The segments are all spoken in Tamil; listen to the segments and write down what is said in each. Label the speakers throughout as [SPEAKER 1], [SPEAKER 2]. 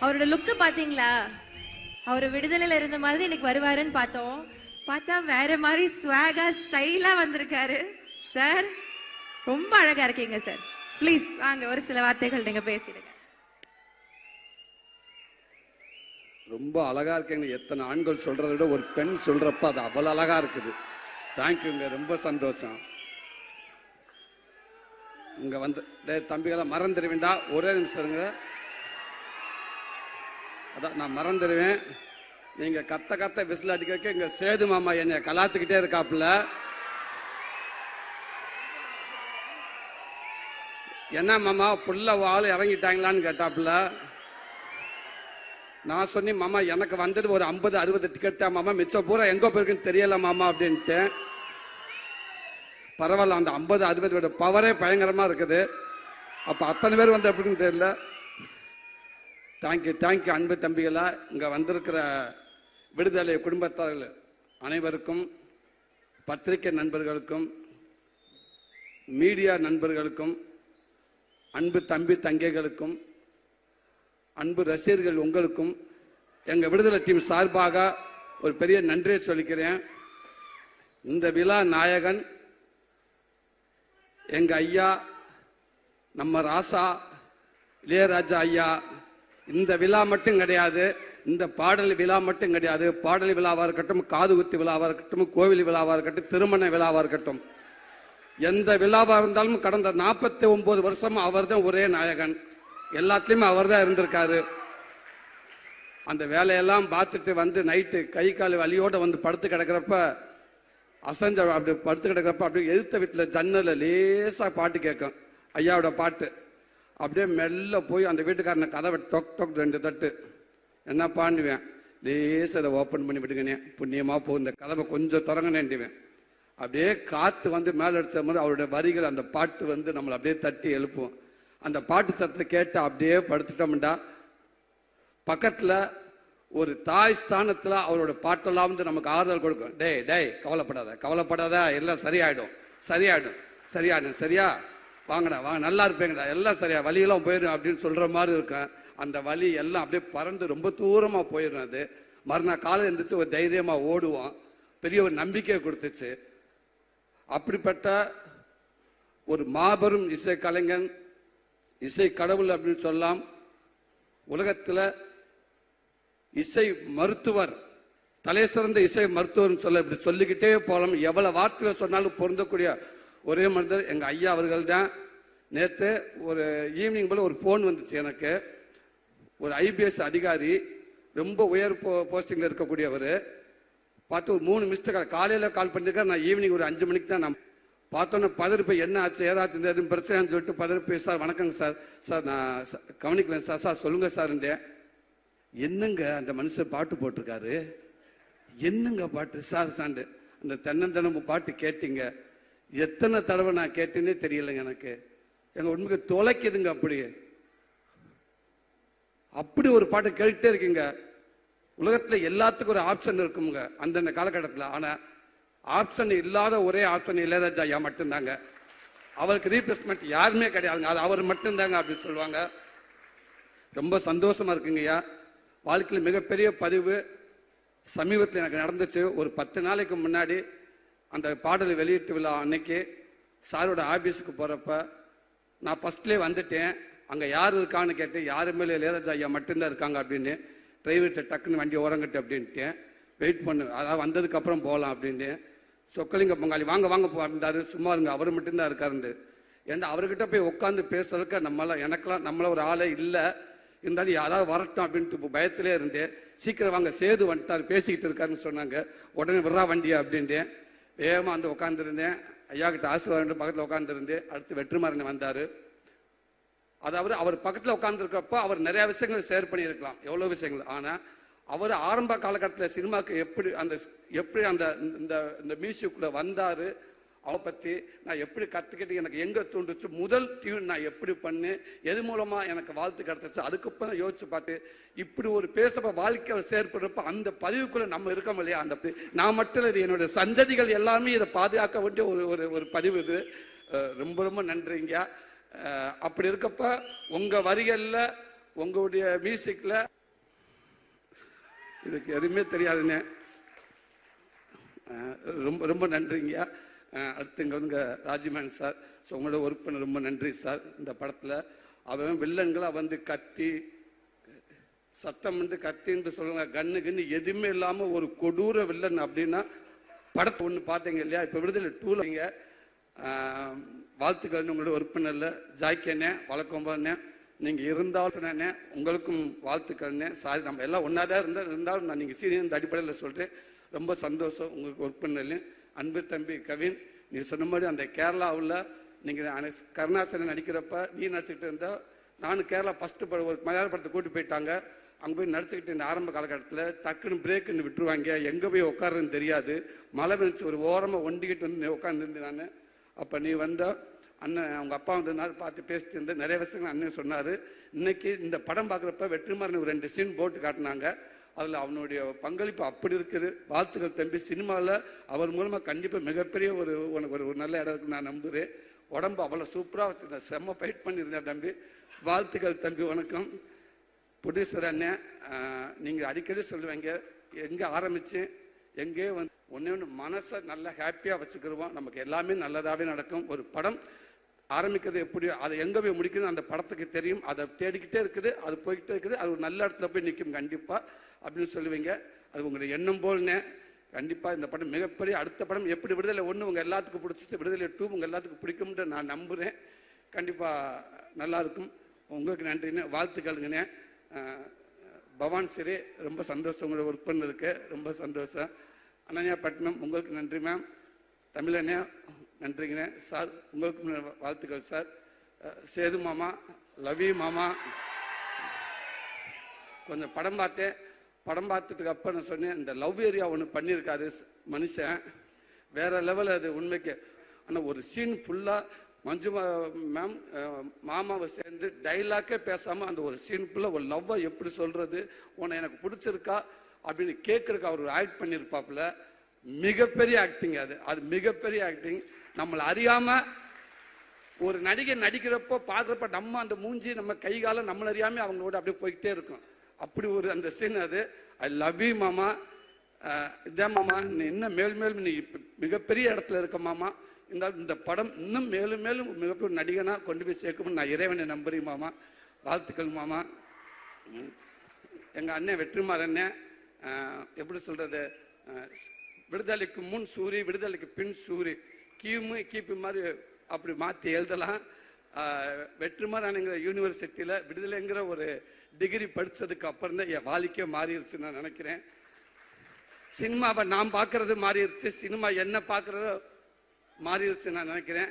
[SPEAKER 1] அவரோட லுக்கு பாத்தீங்களா? அவர் விடுதலையில இருந்த மாதிரி இன்னைக்கு வருவாருன்னு பார்த்தோம். பார்த்தா வேற மாதிரி ஸ்வாகா ஸ்டைலா வந்திருக்காரு. சார் ரொம்ப அழகா இருக்கீங்க சார். ப்ளீஸ் வாங்க, ஒரு சில வார்த்தைகள் நீங்க பேசிடுங்க.
[SPEAKER 2] ரொம்ப அழகா இருக்கீங்க. எத்தனை ஆண்கள் சொல்றதை விட ஒரு பெண் சொல்றப்ப அது அவ்வளவு அழகா இருக்குது. தேங்க்யூங்க, ரொம்ப சந்தோஷம். இங்க வந்து தம்பிகளை மறந்துடுவேண்டா, ஒரே நிமிஷம் இருங்க. அதான் நான் மறந்துடுவேன். நீங்க கத்த கத்த விசில் அடிக்க இங்க சேது மாமா என்னை கலாச்சுக்கிட்டே இருக்காப்புல. என்ன மாமா புள்ள ஆள் இறங்கிட்டாங்களான்னு கேட்டாப்புல. நான் சொன்னேன், மாமா எனக்கு வந்தது ஒரு 50-60 டிக்கெட் தான் மாமா, மிச்சம் பூரா எங்க போயிருக்குன்னு தெரியல மாமா அப்படின்ட்டு. பரவாயில்ல, அந்த 50-60 பவரே பயங்கரமா இருக்குது. அப்ப அத்தனை பேர் வந்து எப்படின்னு தெரியல. தேங்க்யூ தேங்க்யூ அன்பு தம்பிகளா. இங்க வந்திருக்கிற விடுதலை குடும்பத்தார்கள் அனைவருக்கும், பத்திரிகை நண்பர்களுக்கும், மீடியா நண்பர்களுக்கும், அன்பு தம்பி தங்கைகளுக்கும், அன்பு ரசிகர்கள் உங்களுக்கும் எங்க விடுதலை டீம் சார்பாக ஒரு பெரிய நன்றியை சொல்லிக்கிறேன். இந்த விழா நாயகன் எங்க ஐயா, நம்ம ராசா இளையராஜா ஐயா. இந்த விழா மட்டும் கிடையாது, இந்த பாடல் விழா மட்டும் கிடையாது. பாடல் விழாவாக இருக்கட்டும், காது குத்து விழாவாக இருக்கட்டும், கோவில் விழாவாக இருக்கட்டும், திருமண விழாவாக இருக்கட்டும், எந்த விழாவாக இருந்தாலும் கடந்த 49 வருஷம் அவர் தான் ஒரே நாயகன். எல்லாத்துலேயுமே அவர் தான் இருந்திருக்காரு. அந்த வேலையெல்லாம் பார்த்துட்டு வந்து நைட்டு கை கால் வலியோட வந்து படுத்து கிடக்கிறப்ப, அசஞ்ச அப்படி படுத்து கிடக்கிறப்ப அப்படியே எதிர்த்த வீட்டில் ஜன்னல லேசாக பாட்டு கேட்கும், ஐயாவோட பாட்டு. அப்படியே மெல்ல போய் அந்த வீட்டுக்காரனை கதவை டொக் டொக் 2 தட்டு. என்ன பாண்டுவேன், லேசாக அதை ஓப்பன் பண்ணி விடுங்கண்ணே, புண்ணியமாக போ, இந்த கதவை கொஞ்சம் திறங்கனேன்டுவேன். அப்படியே காற்று வந்து மேலே அடித்த மாதிரி அவருடைய வரிகள், அந்த பாட்டு வந்து நம்மளை அப்படியே தட்டி எழுப்புவோம். அந்த பாட்டு சத்தத்தை கேட்டு அப்படியே படுத்துட்டோம்டா, பக்கத்தில் ஒரு தாய் ஸ்தானத்தில் அவரோட பாட்டெல்லாம் வந்து நமக்கு ஆறுதல் கொடுக்கும். டேய் டேய் கவலைப்படாத கவலைப்படாத, எல்லாம் சரியாயிடும் சரியாயிடும் சரியாயிடும், சரியா வாங்கடா வாங்க, நல்லா இருப்பேங்கடா, எல்லாம் சரியா, வலியெல்லாம் போயிடும் அப்படின்னு சொல்கிற மாதிரி இருக்கும். அந்த வலி எல்லாம் அப்படியே பறந்து ரொம்ப தூரமாக போயிடும். அது மறுநாள் காலை எழுந்திரிச்சு ஒரு தைரியமாக ஓடுவோம். பெரிய ஒரு நம்பிக்கையை கொடுத்துச்சு. அப்படிப்பட்ட ஒரு மாபெரும் இசை கலைஞன், இசை கடவுள் அப்படின்னு சொல்லலாம். உலகத்தில் இசை மருத்துவர், தலை சிறந்த இசை மருத்துவர்னு சொல்ல இப்படி சொல்லிக்கிட்டே போகலாம். எவ்வளவு வார்த்தையில் சொன்னாலும் பொருந்தக்கூடிய ஒரே மனிதர் எங்கள் ஐயா அவர்கள் தான். நேற்று ஒரு ஈவினிங் போல் ஒரு ஃபோன் வந்துச்சு எனக்கு. ஒரு IPS அதிகாரி, ரொம்ப உயர் போஸ்டிங்கில் இருக்கக்கூடியவர். பார்த்து ஒரு 3 மிஸ்டு காலையில் கால் பண்ணியிருக்காரு. நான் ஈவினிங் ஒரு 5 மணிக்கு தான் நான் பார்த்தோன்னே பதறிப்பை, என்ன ஆச்சு ஏதாச்சும் எதுவும் பிரச்சனைன்னு சொல்லிட்டு பதறிப்பை, சார் வணக்கங்க சார், சார் நான் கவனிக்கலங்க சார், சார் சொல்லுங்க சார்ன்றேன். என்னங்க அந்த மனுஷன் பாட்டு போட்டிருக்காரு, என்னங்க பாட்டு சார் சாண்டு, அந்த தென்னந்தனமும் பாட்டு கேட்டீங்க, எத்தனை தடவை நான் கேட்டேன்னே தெரியலைங்க எனக்கு. எங்க உண்மைக்கு தொலைக்குதுங்க. அப்படி ஒரு பாட்டு கேட்டுட்டே இருக்கீங்க. உலகத்தில் எல்லாத்துக்கும் ஒரு ஆப்ஷன் இருக்குங்க அந்தந்த காலகட்டத்தில். ஆனால் ஆப்ஷன் இல்லாத ஒரே ஆப்ஷன் இளையராஜா ஐயா மட்டும்தாங்க. அவருக்கு ரீப்ளேஸ்மெண்ட் யாருமே கிடையாதுங்க, அது அவர் மட்டும்தாங்க அப்படின்னு சொல்லுவாங்க. ரொம்ப சந்தோஷமா இருக்குங்க ஐயா. வாழ்க்கையில் மிகப்பெரிய பதிவு சமீபத்தில் எனக்கு நடந்துச்சு. ஒரு 10 நாளைக்கு முன்னாடி அந்த பாடலை வெளியீட்டு விழா அன்னைக்கு சாரோட ஆபீஸுக்கு போகிறப்ப நான் ஃபர்ஸ்ட்லேயே வந்துட்டேன். அங்கே யார் இருக்கான்னு கேட்டேன். யாருமே இல்லை, இளையராஜா ஐயா மட்டும்தான் இருக்காங்க அப்படின்னு. டிரைவர்கிட்ட டக்குன்னு வண்டி ஓரங்கட்டு அப்படின்ட்டேன். வெயிட் பண்ணு, அதாவது வந்ததுக்கப்புறம் போகலாம் அப்படின்னு. சொக்கலிங்க பொங்காளி வாங்க வாங்க போ அப்படின்றாரு. சும்மா இருங்க, அவர் மட்டும்தான் இருக்காருண்டு. ஏன்னா அவர்கிட்ட போய் உட்காந்து பேசுறதுக்கு எனக்கெல்லாம் நம்மள ஒரு ஆளே இல்லை. இருந்தாலும் யாராவது வரட்டும் அப்படின்ட்டு இப்போ பயத்திலே இருந்தேன். சீக்கிரம் வாங்க, சேது வந்துட்டார், பேசிக்கிட்டு இருக்காருன்னு சொன்னாங்க. உடனே விட்றா வண்டியா அப்படின்ட்டேன். வேகமாக வந்து உட்காந்துருந்தேன். ஐயா கிட்ட ஆசீர்வாதம் பக்கத்தில் உட்காந்துருந்தேன். அடுத்து வெற்றிமாறன் வந்தார். அதாவது அவர் பக்கத்தில் உட்காந்துருக்கிறப்போ அவர் நிறைய விஷயங்கள் ஷேர் பண்ணியிருக்கலாம், எவ்வளோ விஷயங்கள். ஆனால் அவர் ஆரம்ப காலகட்டத்தில் சினிமாவுக்கு எப்படி அந்த இந்த மியூசிக்குள்ளே வந்தார், அவரை பற்றி நான் எப்படி கற்றுக்கிட்டு, எனக்கு எங்கே தோன்றுச்சு, முதல் டியூன் நான் எப்படி பண்ணேன், எது மூலமாக எனக்கு வாழ்த்து கிடச்சிச்சு, அதுக்கப்புறம் யோசிச்சு பார்த்து இப்படி ஒரு பேசப்ப வாழ்க்கை அவர் செயற்படுறப்ப அந்த பதிவுக்குள்ளே நம்ம இருக்கோம் இல்லையா. அந்த நான் மட்டும் இது என்னுடைய சந்ததிகள் எல்லாமே இதை பாதுகாக்க வேண்டிய ஒரு பதிவு இது. ரொம்ப ரொம்ப நன்றிங்க. அப்படி இருக்கப்ப உங்கள் வரிகளில் உங்களுடைய மியூசிக்கில் இதுக்கு எதுவுமே தெரியாதுண்ணே. ரொம்ப ரொம்ப நன்றிங்க. அடுத்து இங்கே வந்து ராஜ்மேன் சார். ஸோ உங்களோட ஒர்க் பண்ண ரொம்ப நன்றி சார். இந்த படத்தில் அவன் வில்லன்களாக வந்து கத்தி சத்தம் வந்து கத்தின்னு சொல்லுவாங்க, கண்ணு கண்ணு எதுவுமே இல்லாமல் ஒரு கொடூர வில்லன் அப்படின்னா படத்தை ஒன்று பார்த்தீங்க இல்லையா? இப்போ விடுதலை 2ல வாழ்த்துக்கள் உங்களோட ஒர்க் பண்ணல ஜாய்க்கண்ணே, வழக்கம்பண்ணே, நீங்கள் இருந்தாலும் உங்களுக்கும் வாழ்த்துக்கள்னே. சாரி, நம்ம எல்லாம் ஒன்றா தான் இருந்தாலும் நான் நீங்கள் சீனியர் அடிப்படையில் சொல்கிறேன். ரொம்ப சந்தோஷம் உங்களுக்கு ஒர்க் பண்ணலையும். அன்பு தம்பி கவின், நீ சொன்ன மாதிரி அந்த கேரளாவில் நீங்கள் கருணாசனை நடிக்கிறப்ப நீ நடிச்சுக்கிட்டு இருந்தால், நானும் கேரளா ஃபஸ்ட்டு ஒரு மலையாள படத்தை கூட்டி போயிட்டாங்க. அங்கே போய் நடிச்சுக்கிட்டு இந்த ஆரம்ப காலகட்டத்தில் டக்குன்னு பிரேக்குன்னு விட்டுருவாங்க, எங்கே போய் உட்காருன்னு தெரியாது. மழை பெஞ்சு ஒரு ஓரமாக ஒண்டிக்கிட்டு வந்து உட்காந்துருந்து நான். அப்போ நீ வந்த அண்ணன் அவங்க அப்பா வந்ததுனால பார்த்து பேசிட்டு இருந்தேன். நிறைய விஷயங்கள் அண்ணன் சொன்னார். இன்னைக்கு இந்த படம் பார்க்குறப்ப வெற்றிமாறன் ஒரு 2 சீன் போட்டு காட்டினாங்க. அதில் அவனுடைய பங்களிப்பு அப்படி இருக்குது. வாழ்த்துக்கள் தம்பி. சினிமாவில் அவர் மூலமாக கண்டிப்பாக மிகப்பெரிய உனக்கு ஒரு நல்ல இடம் இருக்குன்னு நான் நம்புகிறேன். உடம்பு அவ்வளோ சூப்பராக வச்சுருந்தேன், செம்ம ஃபைட் பண்ணியிருந்தேன் தம்பி. வாழ்த்துக்கள் தம்பி. வணக்கம் ப்ரொடியூசர் அண்ணன். நீங்கள் அடிக்கடி சொல்லுவீங்க, எங்கே ஆரம்பித்து எங்கே வந்து ஒன்று மனசை நல்லா ஹாப்பியாக வச்சுக்கிடுவோம், நமக்கு எல்லாமே நல்லதாகவே நடக்கும். ஒரு படம் ஆரம்பிக்கிறது எப்படியோ அதை எங்கே போய் முடிக்கிறது அந்த படத்துக்கு தெரியும். அதை தேடிக்கிட்டே இருக்குது, அது போய்கிட்டே இருக்குது, அது ஒரு நல்ல இடத்துல போய் நிற்கும் கண்டிப்பாக அப்படின்னு சொல்லுவீங்க. அது உங்களுடைய எண்ணம் போல்னே. கண்டிப்பாக இந்த படம் மிகப்பெரிய அடுத்த படம் எப்படி விடுதலை 1 உங்கள் எல்லாத்துக்கும் பிடிச்சிச்சு, விடுதலை 2 உங்கள் எல்லாத்துக்கும் பிடிக்கும்னு நான் நம்புகிறேன். கண்டிப்பாக நல்லாயிருக்கும். உங்களுக்கு நன்றிண்ணே, வாழ்த்துக்கள்ங்கண்ணே. பவான் சிறே, ரொம்ப சந்தோஷம் உங்களோட ஒர்க் பண்ணதுக்கு, ரொம்ப சந்தோஷம். அனன்யா பட்னம், உங்களுக்கு நன்றி மேம். தமிழண்ணே நன்றிங்கண்ணே. சார் உங்களுக்கு வாழ்த்துக்கள் சார். சேது மாமா, லவி மாமா, கொஞ்சம் படம் பார்த்தேன். படம் பார்த்துட்டுக்கு அப்போ நான் சொன்னேன், இந்த லவ் ஏரியா ஒன்று பண்ணியிருக்காரு மனுஷன், வேற லெவல் அது உண்மைக்கு. ஆனால் ஒரு சீன் ஃபுல்லாக மஞ்சு மேம் மாமாவை சேர்ந்து டைலாக்கே பேசாமல் அந்த ஒரு சீன் ஃபுல்லாக ஒரு லவ்வை எப்படி சொல்கிறது, உன்னை எனக்கு பிடிச்சிருக்கா அப்படின்னு கேட்குறக்கு அவர் ஆக்ட் பண்ணியிருப்பாப்புல. மிகப்பெரிய ஆக்டிங் அது. அது மிகப்பெரிய ஆக்டிங். நம்மளை அறியாமல் ஒரு நடிகை நடிக்கிறப்போ பார்க்குறப்ப நம்ம அந்த மூஞ்சி நம்ம கை காலம் நம்மளை அறியாமல் அவங்களோட அப்படியே போய்கிட்டே இருக்கும். அப்படி ஒரு அந்த சீன் அது. ஐ லவ் யூ மாமா. இதான் மாமா, நீ இன்னும் மேலும் மேலும் நீ மிகப்பெரிய இடத்துல இருக்க மாமா. இந்த படம் இன்னும் மேலும் மேலும் மிகப்பெரிய நடிகனாக கொண்டு போய் சேர்க்கணும்னு நான் இறைவனை நம்புறேன் மாமா. வாழ்த்துக்கள் மாமா. எங்கள் அண்ணன் வெற்றிமாறன் அண்ணன், எப்படி சொல்கிறது, விடுதலைக்கு முன் சூரி, விடுதலைக்கு பின் சூரி, கீப்பு மாதிரி அப்படி மாற்றி எழுதலாம். வெற்றிமாறன்ங்கிற யூனிவர்சிட்டியில் விடுதலைங்கிற ஒரு டிகிரி படித்ததுக்கு அப்புறம் தான் என் வாழ்க்கையே மாறிடுச்சு நான் நினைக்கிறேன். சினிமாவை நான் பார்க்கறது மாறிடுச்சு, சினிமா என்ன பார்க்குறதோ மாறிடுச்சு நான் நினைக்கிறேன்.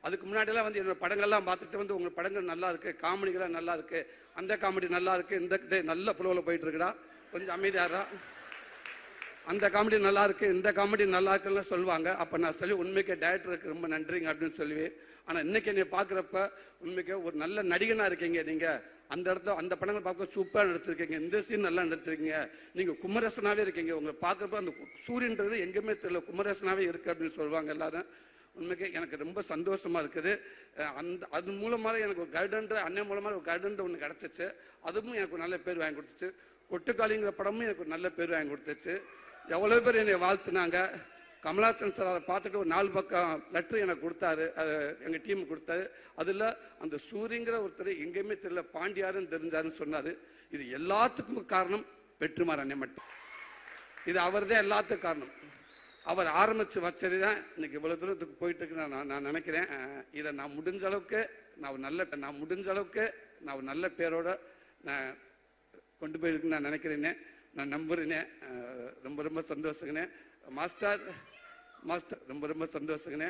[SPEAKER 2] அதுக்கு முன்னாடியெல்லாம் வந்து என்னோட படங்கள்லாம் பார்த்துட்டு வந்து உங்கள் படங்கள் நல்லா இருக்கு, காமெடிகள்லாம் நல்லா இருக்கு, அந்த காமெடி நல்லா இருக்கு, இந்த டே நல்ல ஃப்ளோவில் போயிட்டு இருக்குடா, கொஞ்சம் அமைதியாரா, அந்த காமெடி நல்லா இருக்கு, இந்த காமெடி நல்லா இருக்குன்னு சொல்லுவாங்க. அப்போ நான் சொல்லி உண்மைக்கே டைரக்டருக்கு ரொம்ப நன்றிங்க அப்படின்னு சொல்லுவேன். ஆனால் இன்னைக்கு என்னை பார்க்குறப்ப உண்மைக்கே ஒரு நல்ல நடிகனாக இருக்கீங்க நீங்கள். அந்த இடத்துல அந்த படங்கள் பார்க்க சூப்பராக நடிச்சிருக்கீங்க, இந்த சீன் நல்லா நடிச்சிருக்கீங்க, நீங்கள் குமரசனாகவே இருக்கீங்க. உங்களை பார்க்குறப்ப அந்த சூரியன்றது எங்கேயுமே தெரியல, குமரசனாகவே இருக்குது அப்படின்னு சொல்லுவாங்க எல்லாரும். உண்மைக்கு எனக்கு ரொம்ப சந்தோஷமாக இருக்குது. அது மூலமாக எனக்கு ஒரு கைடன்ற அண்ணன் மூலமாக ஒரு கைடன்ற ஒன்று கிடச்சிச்சு. அதுவும் எனக்கு ஒரு நல்ல பேர் வாங்கி கொடுத்துச்சு. கொட்டுக்காளிங்கிற படமும் எனக்கு ஒரு நல்ல பேர் வாங்கி கொடுத்துச்சு. எவ்வளோ பேர் என்னை வாழ்த்துனாங்க. கமலாசன் சார் அதை பார்த்துட்டு ஒரு 4 பக்கம் லெட்ரு எனக்கு கொடுத்தாரு, எங்கள் டீமுக்கு கொடுத்தாரு. அதில் அந்த சூரியங்கிற ஒருத்தர் எங்கேயுமே தெரியல, பாண்டியாருன்னு தெரிஞ்சாருன்னு சொன்னார். இது எல்லாத்துக்கும் காரணம் வெற்றிமாறன் அண்ணன் மட்டும். இது அவர் தான் எல்லாத்துக்கும் காரணம். அவர் ஆரம்பித்து வச்சது தான் இன்னைக்கு இவ்வளோ தூரத்துக்கு போயிட்டு இருக்கு நான் நினைக்கிறேன். இதை நான் முடிஞ்ச அளவுக்கு நான் ஒரு நல்ல பேரோட நான் கொண்டு போயிருக்குன்னு நான் நினைக்கிறேனே, நான் நம்புறேனே. ரொம்ப ரொம்ப சந்தோஷங்கண்ணே. மாஸ்டர் ரொம்ப ரொம்ப சந்தோஷங்கண்ணே.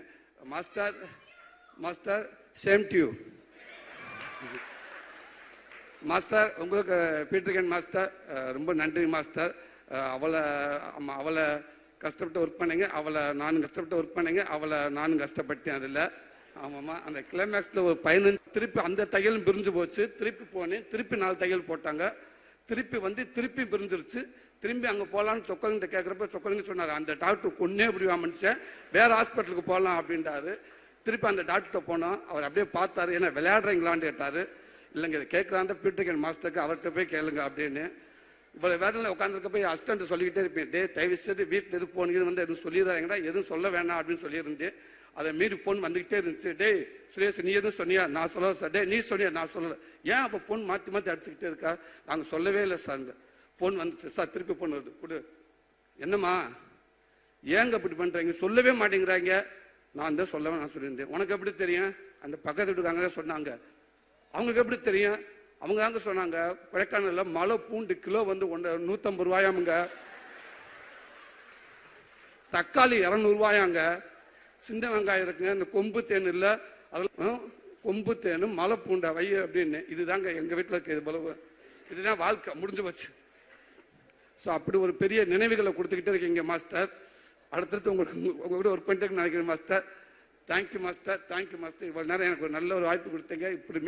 [SPEAKER 2] Master same to you master. உங்களுக்கு பீட்டர்கன் மாஸ்டர் ரொம்ப நன்றி மாஸ்டர். அவளை கஷ்டப்பட்டு ஒர்க் பண்ணீங்க, நானும் கஷ்டப்பட்டு ஒர்க் பண்ணீங்க, நானும் கஷ்டப்பட்டேன். அதில் ஆமாம்மா, அந்த கிளைமேக்ஸில் ஒரு 15 திருப்பி அந்த தையலும் பிரிஞ்சு போச்சு. திருப்பி போனேன், திருப்பி 4 தையல் போட்டாங்க. திருப்பி பிரிஞ்சிருச்சு. திரும்பி அங்கே போகலான்னு சொக்கலிங்க கேட்குறப்ப சொக்கலிங்க சொன்னார், அந்த டாக்டர் கொன்னே இப்படி மனுஷன், வேறு ஹாஸ்பிட்டலுக்கு போகலாம் அப்படின்றாரு. திருப்பி அந்த டாக்டர்கிட்ட போனோம். அவர் அப்படியே பார்த்தாரு, ஏன்னா விளையாடுறீங்களான்னு கேட்டார். இல்லைங்க இதை கேட்குறாந்த பீட்டர் மாஸ்டருக்கு அவர்கிட்ட போய் கேளுங்க அப்படின்னு. இவ்வளோ வேலையில் உட்காந்துருக்க போய் அசிஸ்டன்ட் சொல்லிக்கிட்டே இருப்பேன், தயவு செய்து வீட்டில் எது ஃபோனுக்கு வந்து எதுவும் சொல்லிடுறாங்கடா, எதுவும் சொல்ல வேணாம் அப்படின்னு சொல்லியிருந்தேன். அதை மீறி ஃபோன் வந்துக்கிட்டே இருந்துச்சு. டேய் சுரேஷ் நீ எதுவும் சொன்னியா? நான் சொல்லலை சார். டே நீ சொன்னியா? நான் சொல்லலை. ஏன் அப்போ ஃபோன் மாற்றி மாற்றி அடிச்சுக்கிட்டே இருக்கா? நாங்கள் சொல்லவே இல்லை சார். ஃபோன் வந்துச்சு சார், திருப்பி ஃபோன் வருது, கொடு. என்னம்மா ஏங்க அப்படி பண்ணுறீங்க? சொல்லவே மாட்டேங்கிறாங்க. நான் தான் சொல்லவே நான் சொல்லியிருந்தேன். உனக்கு எப்படி தெரியும்? அந்த பக்கத்து வீட்டுக்காங்க சொன்னாங்க. அவங்களுக்கு எப்படி தெரியும்? அவங்க தாங்க சொன்னாங்க, கொடைக்கானலில் மலை பூண்டு கிலோ வந்து 150 ரூபாயாமுங்க, தக்காளி 200 ரூபாயாங்க, சின்ன வெங்காயம் இருக்குங்க, இந்த கொம்பு தேன் இல்லை அதெல்லாம் கொம்பு தேனும் மலை பூண்டை வை அப்படின்னு. இதுதாங்க எங்கள் வீட்டில் இருக்க இது இதுதான் வாழ்க்கை முடிஞ்சு போச்சு. ஸோ அப்படி ஒரு பெரிய நினைவுகளை கொடுத்துக்கிட்டே இருக்கீங்க மாஸ்டர். அடுத்தடுத்து உங்கள்கிட்ட ஒர்க் பண்ணிட்டு நினைக்கிறேன் master. Thank you master, thank you master. இவ்வளோ நேரம் எனக்கு ஒரு நல்ல ஒரு வாய்ப்பு கொடுத்தீங்க. இப்படி